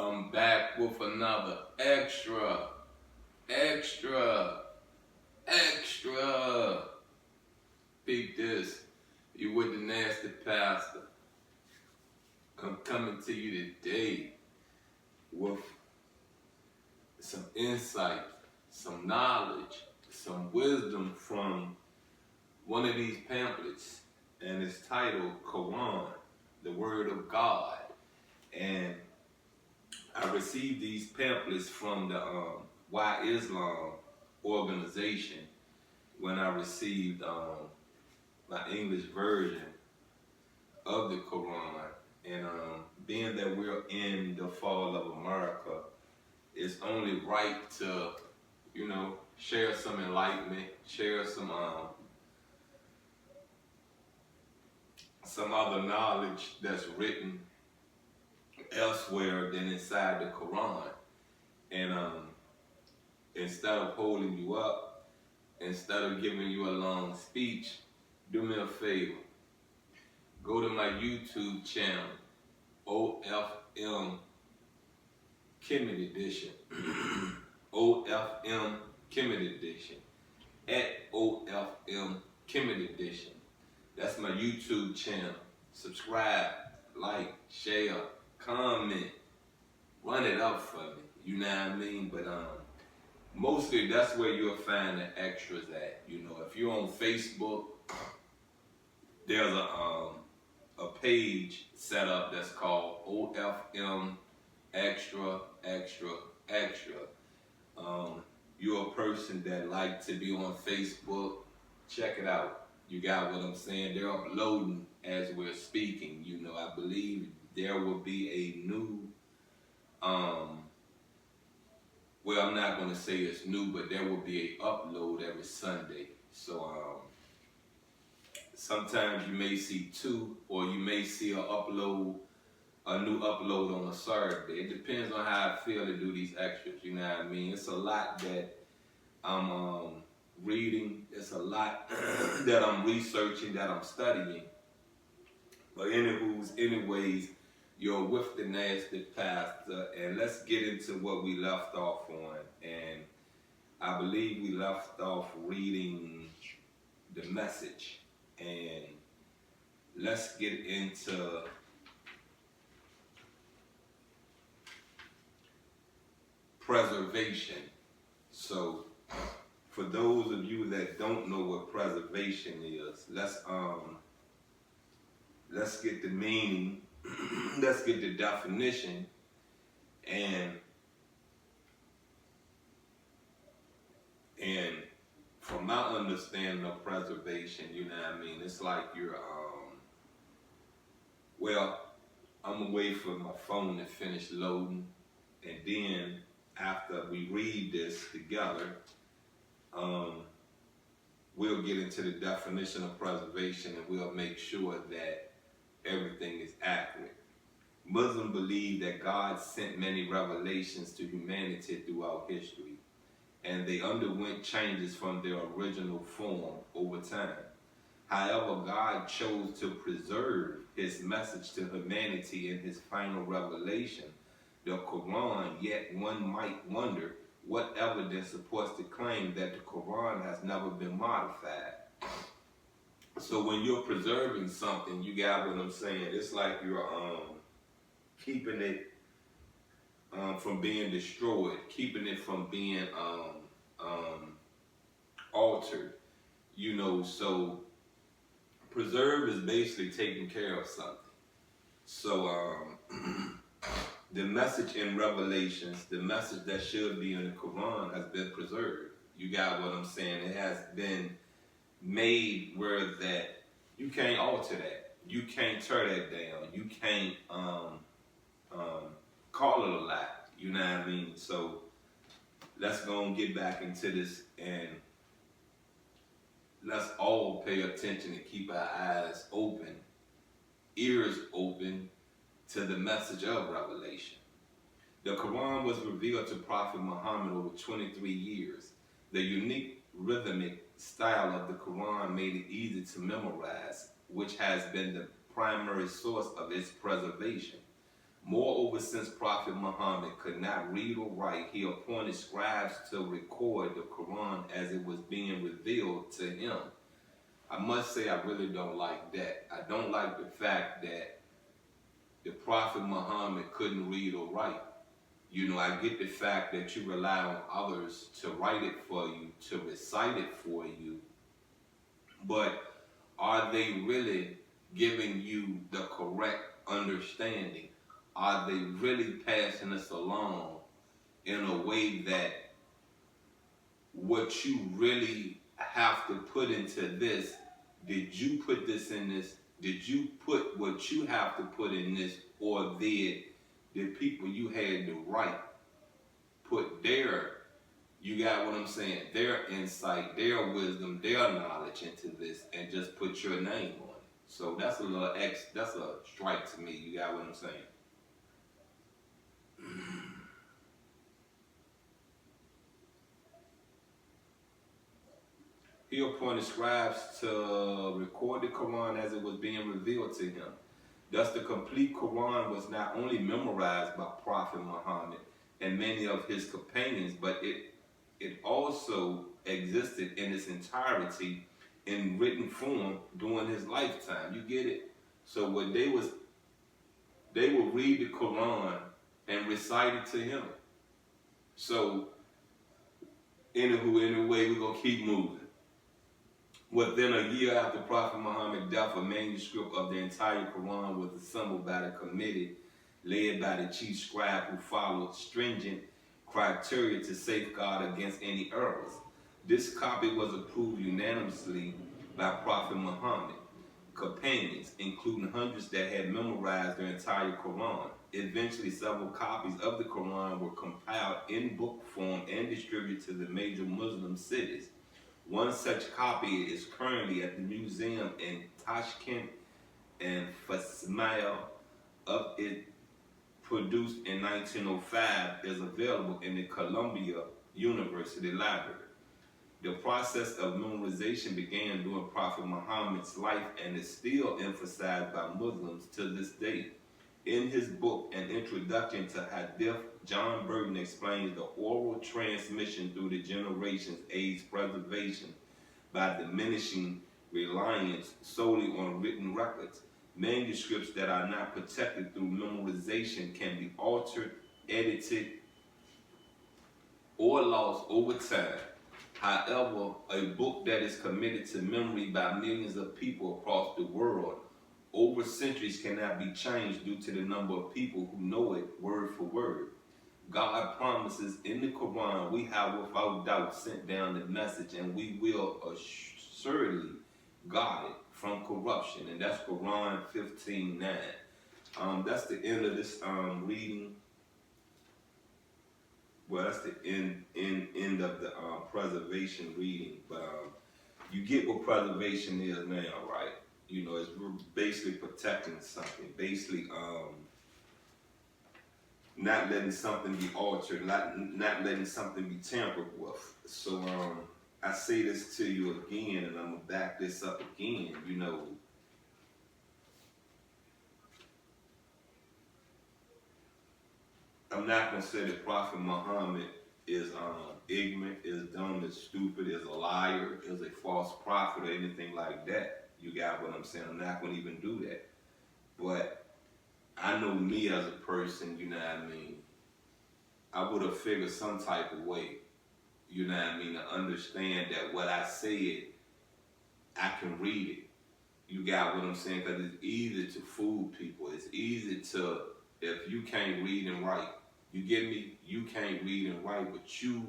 I'm back with another extra, extra. Peep this. You with the nasty pastor. I'm coming to you today with some insight, some knowledge, some wisdom from one of these pamphlets, and it's titled Quran, the Word of God. And I received these pamphlets from the Why Islam organization when I received my English version of the Quran. And being that we're in the fall of America, it's only right to, share some enlightenment, share some other knowledge that's written elsewhere than inside the Quran. And instead of holding you up, instead of giving you a long speech, do me a favor. Go to my YouTube channel, OFM Kemet Edition. OFM Kemet Edition. At OFM Kemet Edition. That's my YouTube channel. Subscribe, like, share, comment, run it up for me. You know what I mean? But mostly that's where you'll find the extras at. If you're on Facebook, there's a page set up that's called OFM Extra, Extra, Extra. You're a person that like to be on Facebook, check it out. You got what I'm saying? They're uploading as we're speaking. I believe there will be a new, well, I'm not going to say it's new, but there will be a upload every Sunday. So sometimes you may see two, or you may see a new upload on a Saturday. It depends on how I feel to do these extras. You know what I mean? It's a lot that I'm reading. It's a lot that I'm researching, that I'm studying. But anyways, you're with the nasty pastor, and let's get into what we left off on. And I believe we left off reading the message, and let's get into preservation. So for those of you that don't know what preservation is, let's get the meaning, let's get the definition, and from my understanding of preservation, you know what I mean, it's like you're well, I'm gonna wait for my phone to finish loading, and then after we read this together, we'll get into the definition of preservation, and we'll make sure that everything is accurate. Muslims believe that God sent many revelations to humanity throughout history, and they underwent changes from their original form over time. However, God chose to preserve his message to humanity in his final revelation, the Quran, yet one might wonder what evidence supports the claim that the Quran has never been modified. So when you're preserving something, you got what I'm saying. It's like you're keeping it from being destroyed, keeping it from being altered. So preserve is basically taking care of something. So the message in Revelations, the message that should be in the Quran, has been preserved. You got what I'm saying? It has been made where that you can't alter that. You can't tear that down. You can't call it a lie. You know what I mean? So let's go and get back into this, and let's all pay attention and keep our eyes open, ears open to the message of Revelation. The Quran was revealed to Prophet Muhammad over 23 years. The unique rhythmic style of the Quran made it easy to memorize, which has been the primary source of its preservation. Moreover, since Prophet Muhammad could not read or write, he appointed scribes to record the Quran as it was being revealed to him. I must say I really don't like that. I don't like the fact that the Prophet Muhammad couldn't read or write. You know, I get the fact that you rely on others to write it for you, to recite it for you, but are they really giving you the correct understanding? Are they really passing us along in a way that what you really have to put into this, did you put this in this? Did you put what you have to put in this, or did the people you had to write put their, you got what I'm saying, their insight, their wisdom, their knowledge into this and just put your name on it? So that's a little that's a strike to me. You got what I'm saying? He appointed scribes to record the Quran as it was being revealed to him. Thus, the complete Quran was not only memorized by Prophet Muhammad and many of his companions, but it also existed in its entirety in written form during his lifetime. You get it? So what they would read the Quran and recite it to him. So anyway, we're gonna keep moving. Within a year after Prophet Muhammad's death, a manuscript of the entire Quran was assembled by the committee led by the chief scribe, who followed stringent criteria to safeguard against any errors. This copy was approved unanimously by Prophet Muhammad companions, including hundreds that had memorized the entire Quran. Eventually, several copies of the Quran were compiled in book form and distributed to the major Muslim cities. One such copy is currently at the museum in Tashkent, and facsimile of it, produced in 1905, is available in the Columbia University Library. The process of memorization began during Prophet Muhammad's life and is still emphasized by Muslims to this day. In his book, An Introduction to Hadith, John Burton explains the oral transmission through the generations aids preservation by diminishing reliance solely on written records. Manuscripts that are not protected through memorization can be altered, edited, or lost over time. However, a book that is committed to memory by millions of people across the world over centuries cannot be changed due to the number of people who know it word for word. God promises in the Quran, we have without doubt sent down the message, and we will assuredly guard it from corruption. And that's Quran 15:9. That's the end of this reading. Well, that's the end of the preservation reading. But you get what preservation is now, right? You know, it's basically protecting something. Basically, not letting something be altered, not letting something be tampered with. So I say this to you again, and I'm gonna back this up again. You know, I'm not gonna say that Prophet Muhammad is ignorant, is dumb, is stupid, is a liar, is a false prophet, or anything like that. You got what I'm saying? I'm not gonna even do that. But I know me as a person, you know what I mean? I would have figured some type of way, you know what I mean, to understand that what I said, I can read it. You got what I'm saying? Because it's easy to fool people. It's easy to, if you can't read and write, you get me? You can't read and write, but you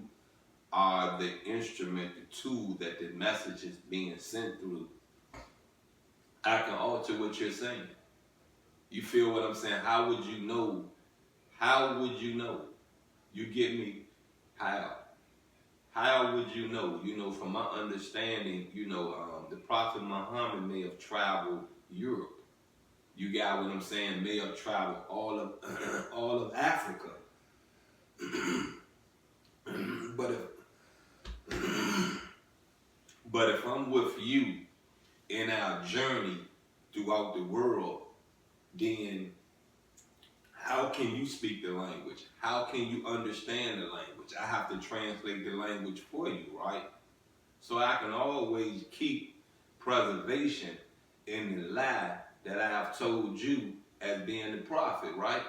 are the instrument, the tool that the message is being sent through. I can alter what you're saying. You feel what I'm saying? How would you know? How would you know? You get me? How? How would you know? You know, from my understanding, you know, the Prophet Muhammad may have traveled Europe. You got what I'm saying? May have traveled all of Africa. But if I'm with you in our journey throughout the world, then how can you speak the language? How can you understand the language? I have to translate the language for you, right? So I can always keep preservation in the lie that I have told you as being the prophet, right?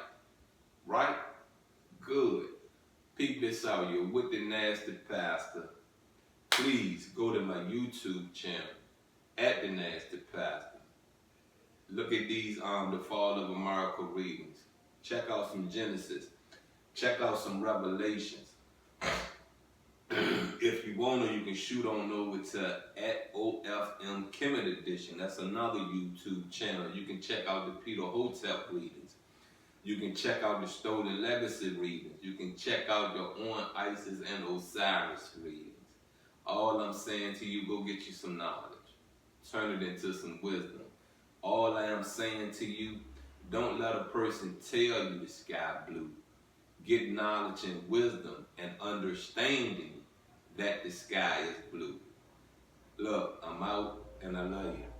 Right? Good. Peep this out, you're with the Nasty Pastor. Please go to my YouTube channel at the Nasty Pastor. Look at these the Fall of America readings. Check out some Genesis. Check out some Revelations. If you want to, you can shoot on over to at OFM Kemet Edition. That's another YouTube channel. You can check out the Peter Hotep readings. You can check out the Stolen Legacy readings. You can check out your own Isis and Osiris readings. All I'm saying to you, go get you some knowledge. Turn it into some wisdom. All I am saying to you, don't let a person tell you the sky blue. Get knowledge and wisdom and understanding that the sky is blue. Look, I'm out and I love you.